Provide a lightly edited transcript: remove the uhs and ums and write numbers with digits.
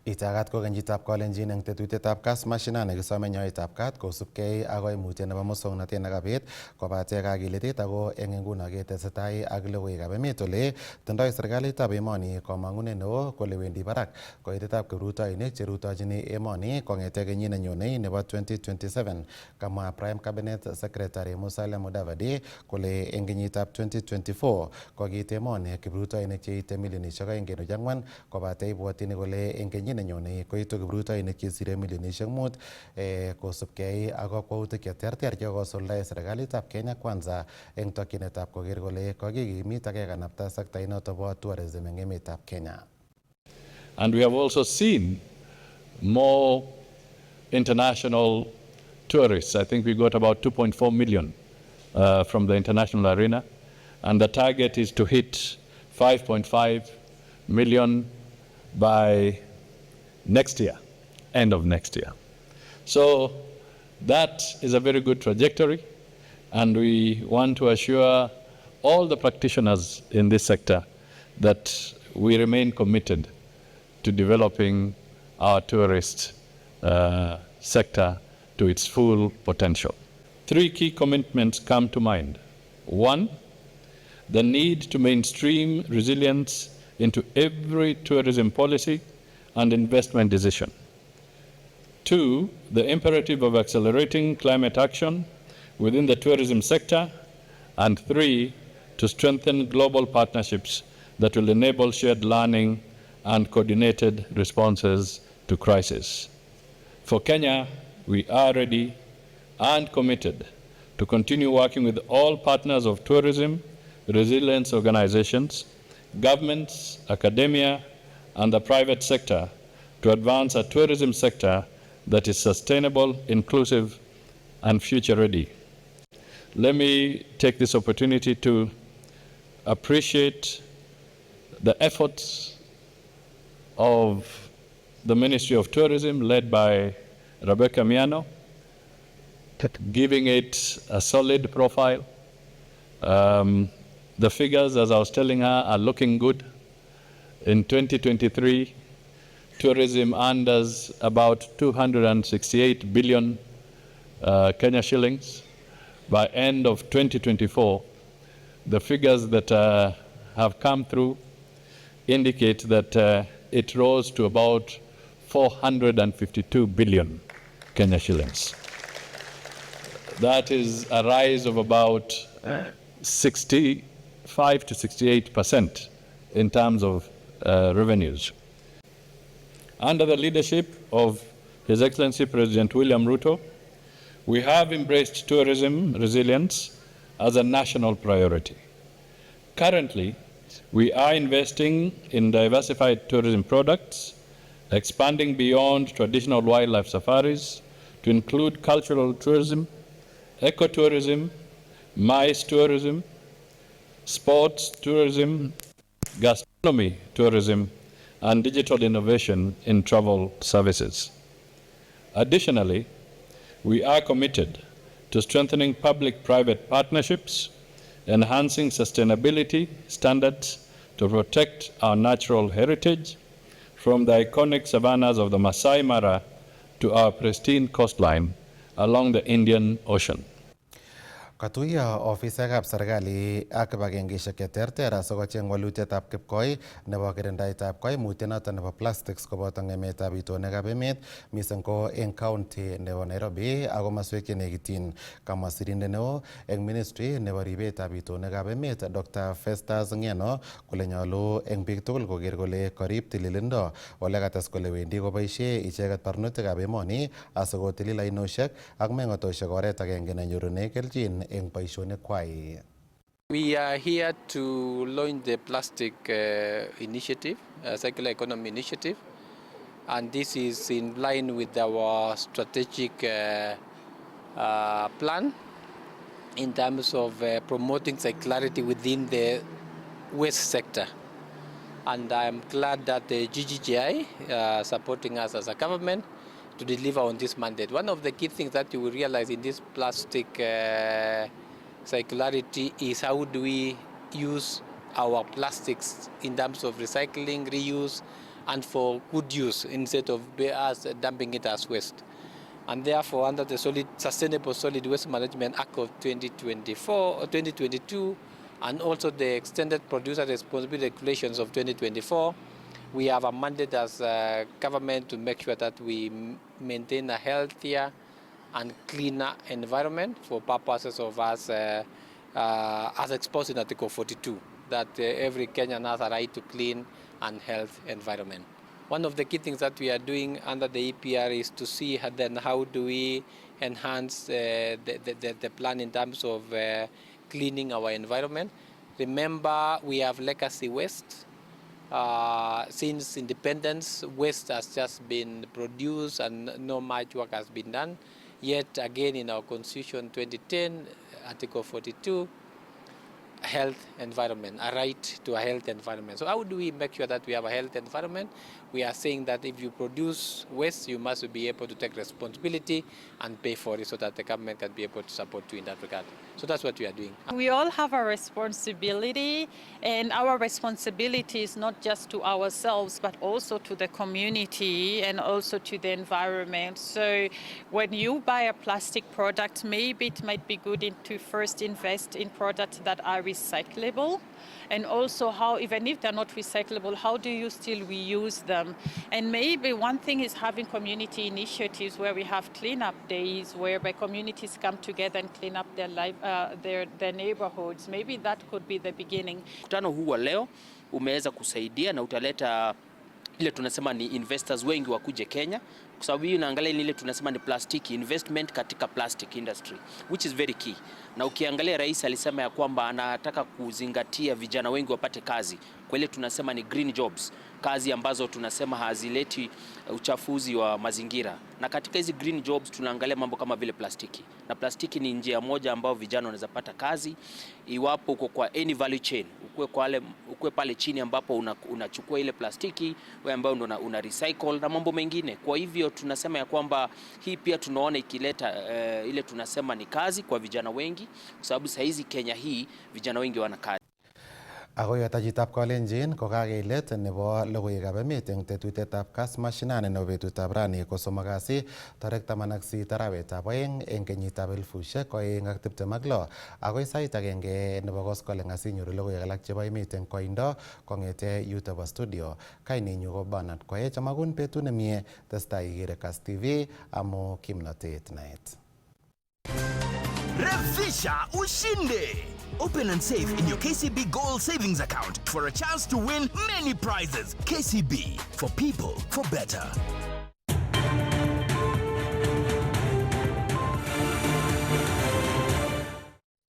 Itagat ko kenyitab kolenjin eng tetutietab KASS MASHINANI kisome nyoetab kat kosubkei ak koimutiet nebo muswoknotet nekabit kobate kakiletit ako eng nguno ketesetai ak logoiwekab emet ole tindoi serikalitab emoni komangunet neo kole wendi barak koitetab kiprutoinik cherutochini emoni kong'ete kenyit nenyone nebo 2027. Kamwa Prime Cabinet Secretary Musalia Mudavadi kole eng kenyitab 2024 kokiit emoni kiprutoinik cheite milionishek 2.4 kobate ibwotyin kole eng kenyit nenyone koitu kiprutoinik chesire milionishek 5 kosubkei ak kakwautik cheterter chekosuldae serikalitab Kenya Kwanza eng tokyinetab koker kole kakikimit ak kekanapta sektainoto bo tourism eng emetab Kenya. And we have also seen more international tourists. I think we got about 2.4 million from the international arena. And the target is to hit 5.5 million by next year, end of next year. So that is a very good trajectory, and we want to assure all the practitioners in this sector that we remain committed to developing our tourist sector to its full potential. 3 key commitments come to mind. 1, the need to mainstream resilience into every tourism policy and investment decision. 2, the imperative of accelerating climate action within the tourism sector. And 3, to strengthen global partnerships that will enable shared learning and coordinated responses to crisis. For Kenya, we are ready and committed to continue working with all partners of tourism, resilience organizations, governments, academia, and the private sector to advance a tourism sector that is sustainable, inclusive, and future-ready. Let me take this opportunity to appreciate the efforts of the Ministry of Tourism, led by Rebecca Miano, giving it a solid profile. The figures, as I was telling her, are looking good. In 2023, tourism earned us about 268 billion Kenya shillings. By end of 2024, the figures that have come through indicate that it rose to about 452 billion Kenya shillings. That is a rise of about 65 to 68% in terms of revenues. Under the leadership of His Excellency President William Ruto, we have embraced tourism resilience as a national priority. Currently, we are investing in diversified tourism products, expanding beyond traditional wildlife safaris to include cultural tourism, ecotourism, MICE tourism, sports tourism, gastronomy tourism, and digital innovation in travel services. Additionally, we are committed to strengthening public-private partnerships, enhancing sustainability standards to protect our natural heritage, from the iconic savannas of the Masai Mara to our pristine coastline along the Indian Ocean. Katuyo ofisekab serikali ak kibagengeishek cheterter asikocheng walutietab kipkoi nebo kirindaetab koimutienoto nebo plastics koboto ng'emetab itonwekab emet mising ko eng county nebo Nairobi ak komoswek chenekityin. Kamwa sirindet neo eng ministry nebo ribetab itonwekab emet Dr. Festus Ng'eno kole nyolu eng biik tugul koker kole karib tililindo, ole kates kole wendi koboisie icheket barnotikab emoni asikotilil ainoshek ak meng'otoshek oret agenge nenyorune kelchin. We are here to launch the plastic initiative, circular economy initiative, and this is in line with our strategic plan in terms of promoting circularity within the waste sector. And I'm glad that the GGGI supporting us as a government to deliver on this mandate. One of the key things that you will realize in this plastic circularity is how do we use our plastics in terms of recycling, reuse, and for good use instead of us dumping it as waste. And therefore, under the Sustainable Solid Waste Management Act of 2022, and also the Extended Producer Responsibility Regulations of 2024, we have a mandate as a government to make sure that we maintain a healthier and cleaner environment for purposes of us, as exposed in Article 42, that every Kenyan has a right to clean and health environment. One of the key things that we are doing under the EPR is to see then how do we enhance the plan in terms of cleaning our environment. Remember, we have legacy waste. Since independence, waste has just been produced and no much work has been done. Yet again in our Constitution 2010, Article 42, health environment, a right to a health environment. So how do we make sure that we have a health environment? We are saying that if you produce waste, you must be able to take responsibility and pay for it so that the government can be able to support you in that regard. So that's what we are doing. We all have a responsibility, and our responsibility is not just to ourselves, but also to the community and also to the environment. So when you buy a plastic product, maybe it might be good to first invest in products that are recyclable, and also how, even if they're not recyclable, how do you still reuse them? And maybe one thing is having community initiatives where we have cleanup days, whereby communities come together and clean up their neighborhoods. Maybe that could be the beginning. Mkutano huu wa leo umeweza kusaidia na utaleta ile tunasema ni investors wengi wakuje Kenya, kwa sababu hii unaangalia ile tunasema ni plastic investment katika plastic industry, which is very key. Na ukiangalia rais alisema ya kwamba anataka kuzingatia vijana wengi wapate kazi, kwa ile tunasema ni green jobs, kazi ambazo tunasema hazileti uchafuzi wa mazingira. Na katika hizi green jobs tunaangalia mambo kama vile plastiki. Na plastiki ni njia moja ambao vijana wanaweza pata kazi iwapo uko kwa any value chain, ukue pale chini ambapo unachukua ile plastiki wewe ambao una recycle na mambo mengine. Kwa hivyo tunasema ya kwamba hii pia tunaona ikileta ile tunasema ni kazi kwa vijana wengi, kwa sababu saa hizi Kenya hii vijana wengi wana kazi. Ako yotachitab Kalenjin ko kakeilet nebo logoiwekab emet eng tetutietab KASS MASHINANI nebo betutab rani ko somok kasi tarik 18 arawetab oeng eng kenyitab 2026 akoi sait agenge nebo koskoleng asinyoru logoiwek alak chebo emet eng koindo kong'ete yuto bo studio. Kainenyu ko Bernard Koech, amakun betut nemie, testai ikere KASS TV amu kimnatet naet. Revisha ushinde! Open and save in your KCB Gold Savings account for a chance to win many prizes. KCB, for people, for better.